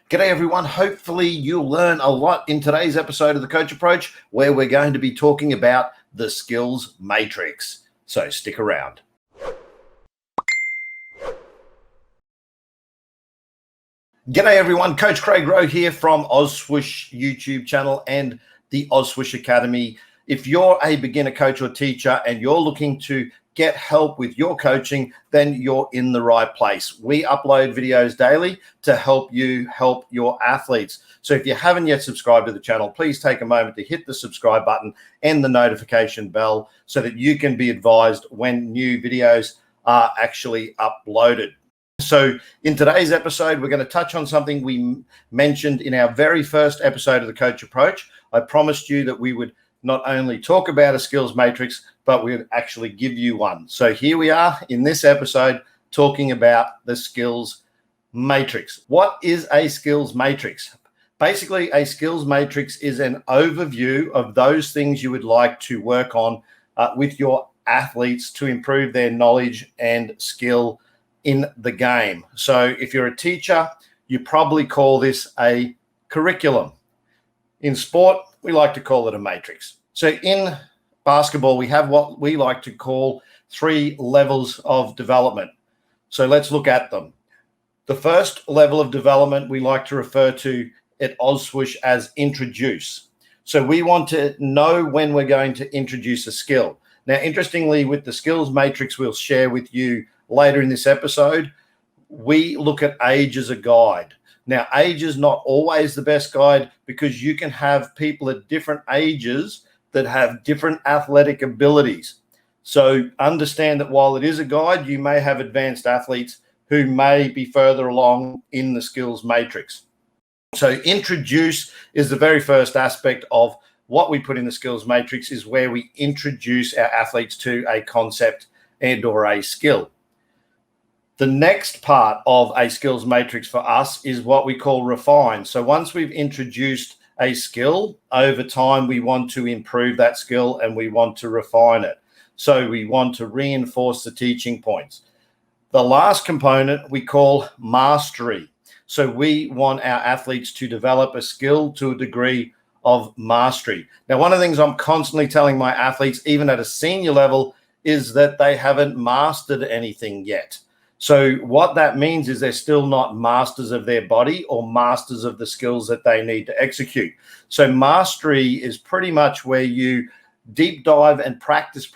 G'day everyone. Hopefully you'll learn a lot in today's episode of the Coach Approach, where we're going to be talking about the skills matrix. So stick around. G'day everyone. Coach Craig Rowe here from OzSwoosh YouTube channel and the OzSwoosh Academy. If you're a beginner coach or teacher and you're looking to get help with your coaching, then you're in the right place. We upload videos daily to help you help your athletes. So if you haven't yet subscribed to the channel, please take a moment to hit the subscribe button and the notification bell so that you can be advised when new videos are actually uploaded. So in today's episode, we're going to touch on something we mentioned in our very first episode of the Coach Approach. I promised you that we would not only talk about a skills matrix, but we'll actually give you one. So here we are in this episode talking about the skills matrix. What is a skills matrix? Basically, a skills matrix is an overview of those things you would like to work on with your athletes to improve their knowledge and skill in the game. So if you're a teacher, you probably call this a curriculum. In sport, we like to call it a matrix. So in basketball, we have what we like to call 3 levels of development. So let's look at them. The first level of development we like to refer to at OzSwoosh as introduce. So we want to know when we're going to introduce a skill. Now, interestingly, with the skills matrix we'll share with you later in this episode, we look at age as a guide. Now, age is not always the best guide because you can have people at different ages that have different athletic abilities. So understand that while it is a guide, you may have advanced athletes who may be further along in the skills matrix. So introduce is the very first aspect of what we put in the skills matrix, is where we introduce our athletes to a concept and or a skill. The next part of a skills matrix for us is what we call refine. So once we've introduced a skill, over time we want to improve that skill and we want to refine it. So we want to reinforce the teaching points. The last component we call mastery. So we want our athletes to develop a skill to a degree of mastery. Now, one of the things I'm constantly telling my athletes, even at a senior level, is that they haven't mastered anything yet. So what that means is they're still not masters of their body or masters of the skills that they need to execute. So mastery is pretty much where you deep dive and practice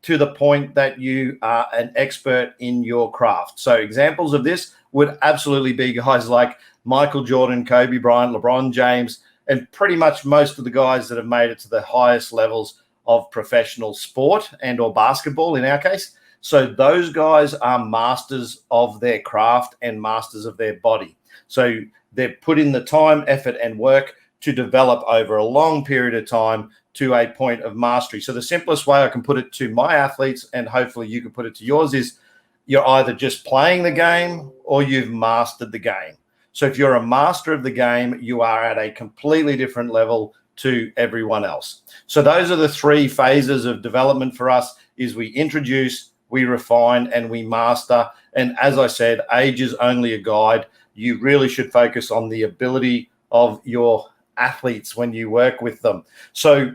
to the point that you are an expert in your craft. So examples of this would absolutely be guys like Michael Jordan, Kobe Bryant, LeBron James, and pretty much most of the guys that have made it to the highest levels of professional sport and or basketball in our case. So those guys are masters of their craft and masters of their body. So they've put in the time, effort, and work to develop over a long period of time to a point of mastery. So the simplest way I can put it to my athletes, and hopefully you can put it to yours, is you're either just playing the game or you've mastered the game. So if you're a master of the game, you are at a completely different level to everyone else. So those are the 3 phases of development for us: is we introduce, we refine, and we master. And as I said, age is only a guide. You really should focus on the ability of your athletes when you work with them. So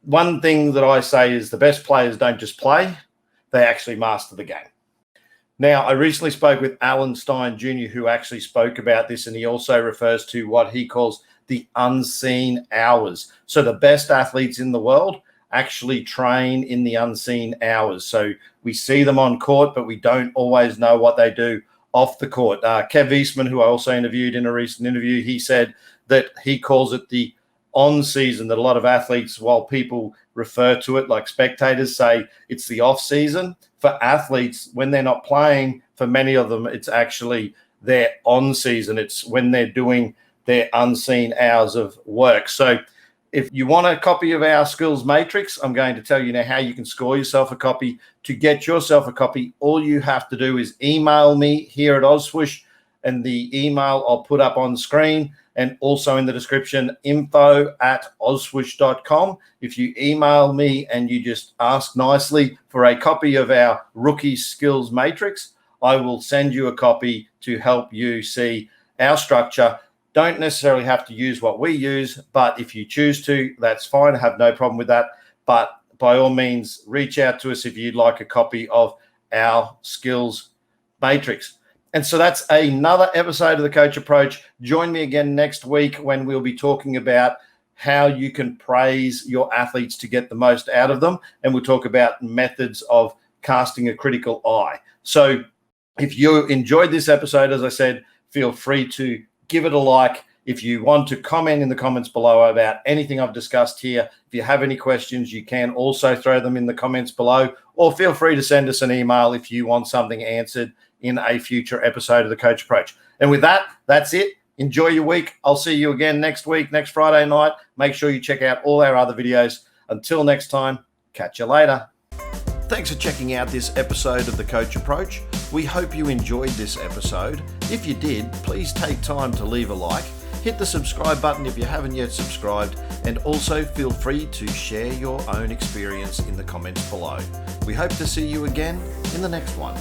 one thing that I say is the best players don't just play, they actually master the game. Now, I recently spoke with Stein Jr., who actually spoke about this, and he also refers to what he calls the unseen hours. So the best athletes in the world actually train in the unseen hours. So we see them on court, but we don't always know what they do off the court. Kev Eastman, who I also interviewed in a recent interview, he said that he calls it the on season, that a lot of athletes, while people refer to it like spectators, say it's the off season. For athletes, when they're not playing, for many of them, it's actually their on season. It's when they're doing their unseen hours of work. So if you want a copy of our skills matrix, I'm going to tell you now how you can score yourself a copy. To get yourself a copy, all you have to do is email me here at OzSwoosh, and the email I'll put up on screen and also in the description, info@ozswoosh.com. If you email me and you just ask nicely for a copy of our rookie skills matrix, I will send you a copy to help you see our structure. Don't necessarily have to use what we use, but if you choose to, that's fine. I have no problem with that. But by all means, reach out to us if you'd like a copy of our skills matrix. And so that's another episode of the Coach Approach. Join me again next week when we'll be talking about how you can praise your athletes to get the most out of them. And we'll talk about methods of casting a critical eye. So if you enjoyed this episode, as I said, feel free to give it a like. If you want to comment in the comments below about anything I've discussed here, if you have any questions, you can also throw them in the comments below, or feel free to send us an email if you want something answered in a future episode of the Coach Approach. And with that, that's it. Enjoy your week. I'll see you again next week, next Friday night. Make sure you check out all our other videos. Until next time, catch you later. Thanks for checking out this episode of the Coach Approach. We hope you enjoyed this episode. If you did, please take time to leave a like. Hit the subscribe button if you haven't yet subscribed, and also feel free to share your own experience in the comments below. We hope to see you again in the next one.